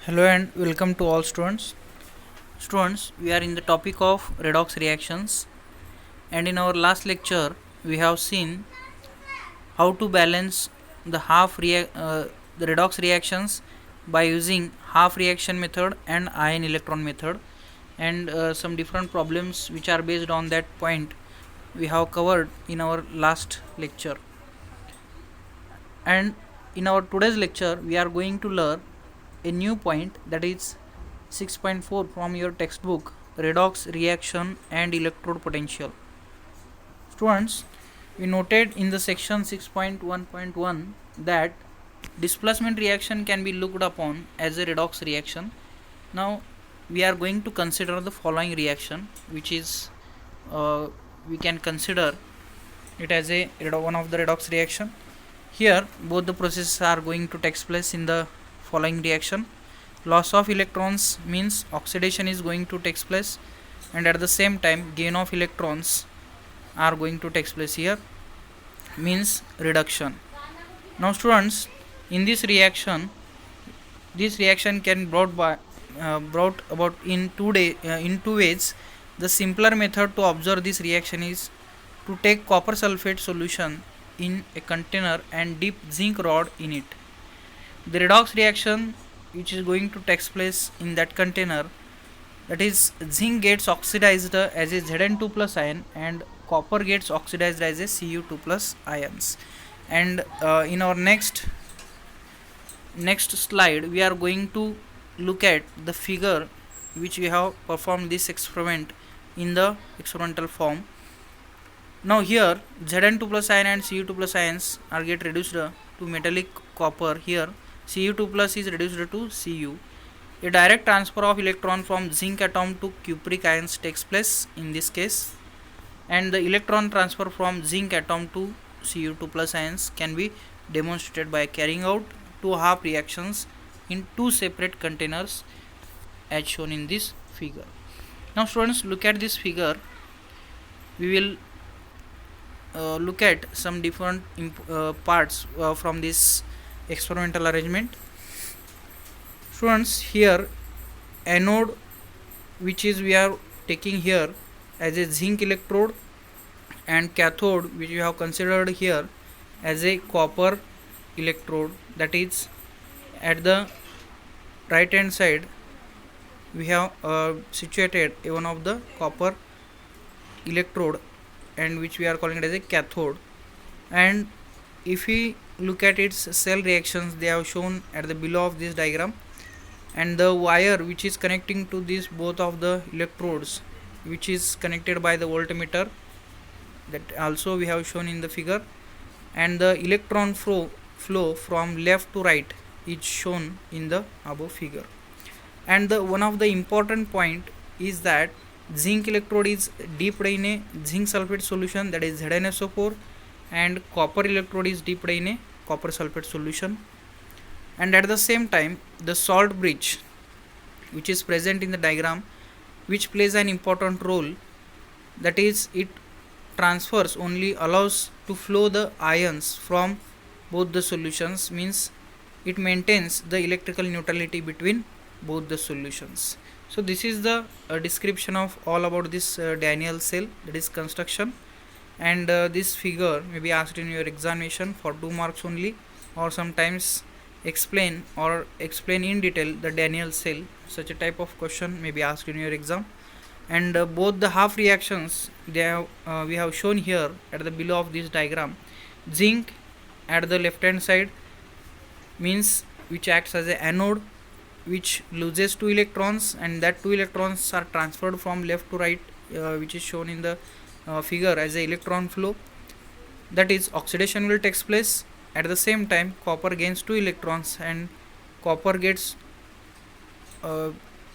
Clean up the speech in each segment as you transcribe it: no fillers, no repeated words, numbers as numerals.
Hello and welcome to all students. Students, we are in the topic of redox reactions, and in our last lecture we have seen how to balance the the redox reactions by using half reaction method and ion electron method, and some different problems which are based on that point we have covered in our last lecture. And in our today's lecture we are going to learn a new point, that is 6.4 from your textbook, redox reaction and electrode potential. Students, we noted in the section 6.1.1 that displacement reaction can be looked upon as a redox reaction. Now we are going to consider the following reaction, which is we can consider it as a one of the redox reaction. Here both the processes are going to take place in the following reaction. Loss of electrons means oxidation is going to take place, and at the same time gain of electrons are going to take place here, means reduction. Now students, in this reaction can brought about in two ways. The simpler method to observe this reaction is to take copper sulfate solution in a container and dip zinc rod in it. The redox reaction which is going to take place in that container, that is zinc gets oxidized as a Zn2 plus ion and copper gets oxidized as a Cu2 plus ions. And in our next slide we are going to look at the figure which we have performed this experiment in the experimental form. Now here Zn2 plus ion and Cu2 plus ions are get reduced to metallic copper. Here Cu2 plus is reduced to Cu. A direct transfer of electron from zinc atom to cupric ions takes place in this case, and the electron transfer from zinc atom to Cu2 plus ions can be demonstrated by carrying out two half reactions in two separate containers as shown in this figure. Now students, look at this figure. We will look at some different parts from this experimental arrangement. Students, here anode which is we are taking here as a zinc electrode, and cathode which we have considered here as a copper electrode, that is at the right hand side we have situated one of the copper electrode, and which we are calling it as a cathode. And if we look at its cell reactions, they have shown at the below of this diagram, and the wire which is connecting to these both of the electrodes, which is connected by the voltmeter, that also we have shown in the figure, and the electron flow from left to right is shown in the above figure. And the one of the important point is that zinc electrode is dipped in a zinc sulfate solution, that is ZnSO4, and copper electrode is dipped in a copper sulfate solution. And at the same time the salt bridge which is present in the diagram, which plays an important role, that is it transfers only allows to flow the ions from both the solutions, means it maintains the electrical neutrality between both the solutions. So this is the description of all about this Daniell cell, that is construction, and this figure may be asked in your examination for 2 marks only, or sometimes explain in detail the Daniell cell. Such a type of question may be asked in your exam. And both the half reactions we have shown here at the below of this diagram. Zinc at the left hand side means which acts as a anode, which loses 2 electrons, and that 2 electrons are transferred from left to right, which is shown in the figure as a electron flow, that is oxidation will take place. At the same time copper gains 2 electrons and copper gets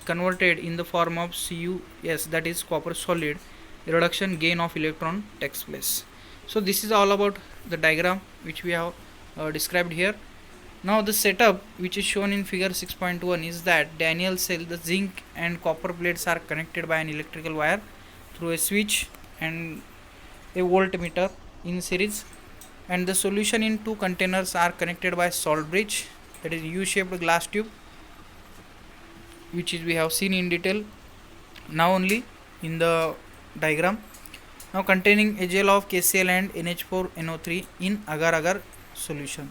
converted in the form of CuS, that is copper solid. Reduction gain of electron takes place. So this is all about the diagram which we have described here. Now the setup which is shown in figure 6.1 is that Daniell cell, the zinc and copper plates are connected by an electrical wire through a switch and a voltmeter in series, and the solution in two containers are connected by salt bridge, that is U-shaped glass tube, which is we have seen in detail now only in the diagram. Now containing HCl of KCl and NH4NO3 in agar-agar solution.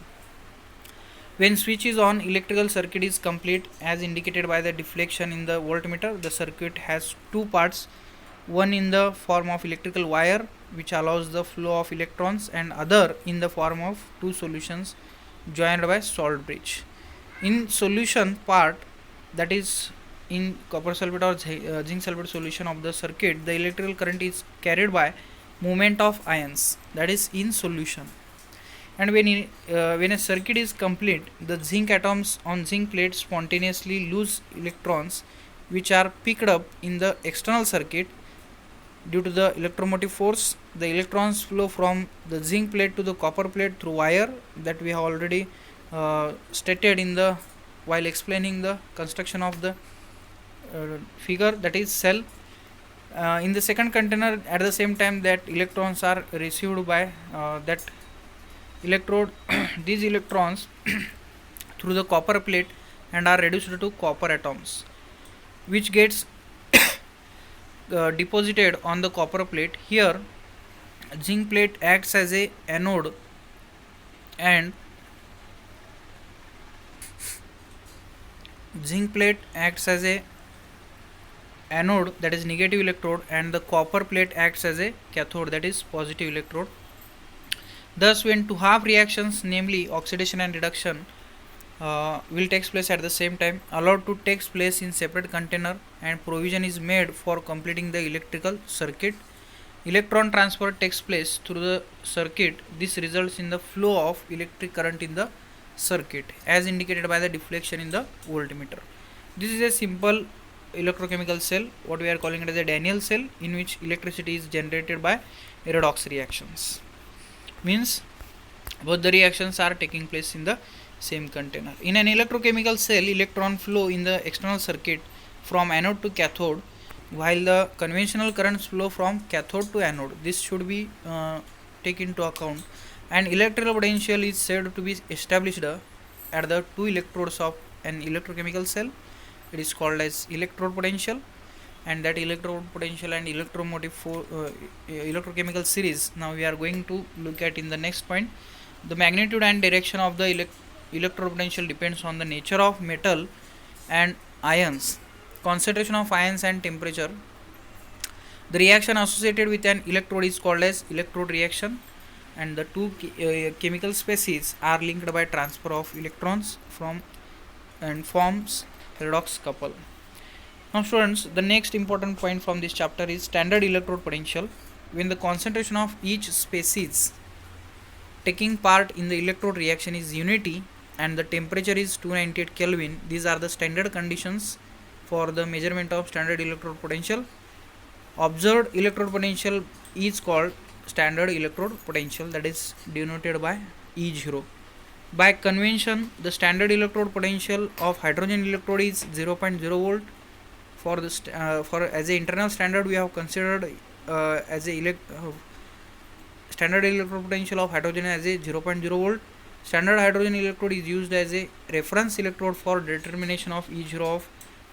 When switch is on, electrical circuit is complete as indicated by the deflection in the voltmeter. The circuit has two parts, one in the form of electrical wire which allows the flow of electrons, and other in the form of two solutions joined by salt bridge. In solution part, that is in copper sulfate or zinc sulfate solution of the circuit, the electrical current is carried by movement of ions, that is in solution. And when a circuit is complete, the zinc atoms on zinc plate spontaneously lose electrons which are picked up in the external circuit due to the electromotive force. The electrons flow from the zinc plate to the copper plate through wire that we have already stated in the while explaining the construction of the figure, that is cell. In the second container, at the same time that electrons are received by that electrode these electrons through the copper plate and are reduced to copper atoms which gets deposited on the copper plate. Here zinc plate acts as a anode and that is negative electrode, and the copper plate acts as a cathode, that is positive electrode. Thus when two half reactions, namely oxidation and reduction, will take place at the same time, allowed to take place in separate container, and provision is made for completing the electrical circuit. Electron transfer takes place through the circuit. This results in the flow of electric current in the circuit as indicated by the deflection in the voltmeter. This is a simple electrochemical cell, what we are calling it as a Daniell cell, in which electricity is generated by redox reactions. Means both the reactions are taking place in the same container. In an electrochemical cell, electron flow in the external circuit from anode to cathode, while the conventional currents flow from cathode to anode. This should be taken into account. And electrical potential is said to be established at the two electrodes of an electrochemical cell. It is called as electrode potential, and that electrode potential and electrochemical series now we are going to look at in the next point. The magnitude and direction of the electrode potential depends on the nature of metal and ions, concentration of ions and temperature. The reaction associated with an electrode is called as electrode reaction, and the two chemical species are linked by transfer of electrons from and forms redox couple. Now students, the next important point from this chapter is standard electrode potential. When the concentration of each species taking part in the electrode reaction is unity and the temperature is 298 Kelvin, these are the standard conditions for the measurement of standard electrode potential. Observed electrode potential is called standard electrode potential, that is denoted by E0. By convention, the standard electrode potential of hydrogen electrode is 0.0 volt. For this as a internal standard, we have considered as a standard electrode potential of hydrogen as a 0.0 volt. Standard hydrogen electrode is used as a reference electrode for determination of E0 of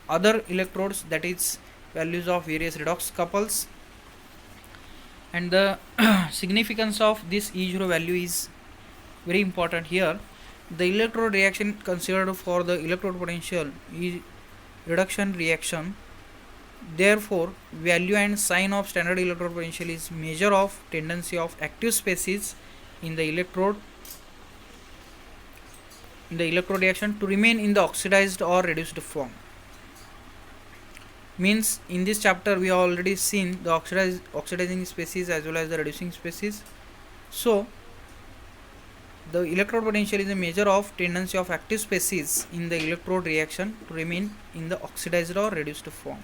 other electrodes, that is values of various redox couples. And the significance of this E0 value is very important here. The electrode reaction considered for the electrode potential is reduction reaction. Therefore, value and sign of standard electrode potential is measure of tendency of active species in the electrode reaction to remain in the oxidized or reduced form. Means in this chapter we have already seen the oxidizing species as well as the reducing species. So the electrode potential is a measure of tendency of active species in the electrode reaction to remain in the oxidized or reduced form.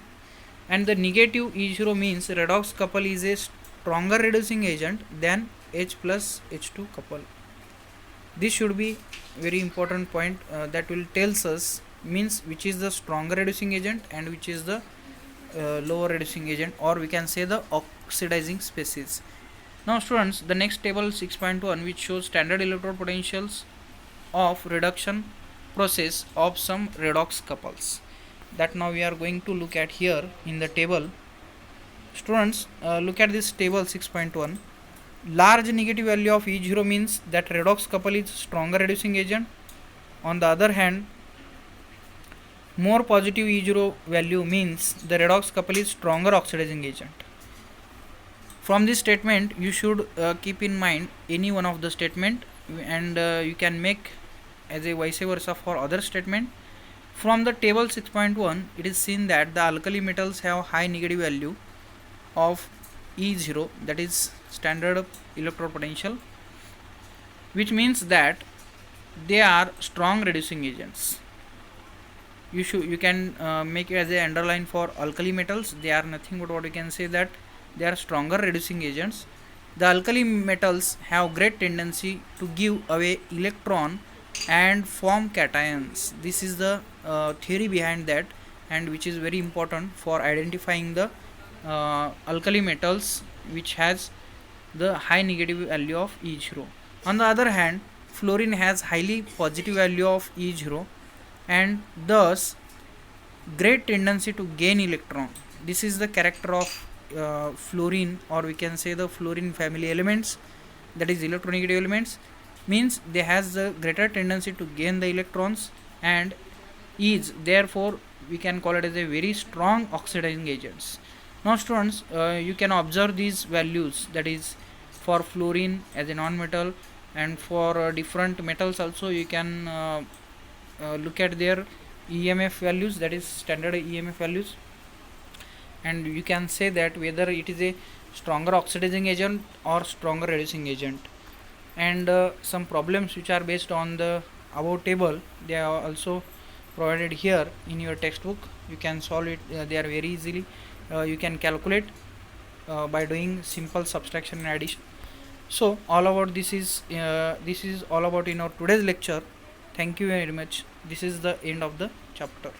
And the negative E0 means redox couple is a stronger reducing agent than H plus H2 couple. This should be very important point that will tells us means which is the stronger reducing agent and which is the lower reducing agent, or we can say the oxidizing species. Now students, the next table 6.1 which shows standard electrode potentials of reduction process of some redox couples. that now we are going to look at here in the table. Students, look at this table 6.1. Large negative value of E0 means that redox couple is stronger reducing agent. On the other hand, more positive E0 value means the redox couple is stronger oxidizing agent. From this statement, you should keep in mind any one of the statement, and you can make as a vice versa for other statement. From the table 6.1, it is seen that the alkali metals have high negative value of E0, that is standard electrode potential, which means that they are strong reducing agents. You can make it as a underline for alkali metals. They are nothing but what you can say that they are stronger reducing agents. The alkali metals have great tendency to give away electron and form cations. This is the theory behind that, and which is very important for identifying the alkali metals which has the high negative value of E0. On the other hand, fluorine has highly positive value of E0 and thus great tendency to gain electron. This is the character of fluorine, or we can say the fluorine family elements, that is electronegative elements, means they has the greater tendency to gain the electrons and is therefore we can call it as a very strong oxidizing agents. Now students, you can observe these values, that is for fluorine as a non-metal, and for different metals also you can look at their EMF values, that is standard EMF values, and you can say that whether it is a stronger oxidizing agent or stronger reducing agent. And some problems which are based on the above table, they are also provided here in your textbook. You can solve it, they are very easily. You can calculate by doing simple subtraction and addition. So all about this is all about in our today's lecture. Thank you very much. This is the end of the chapter.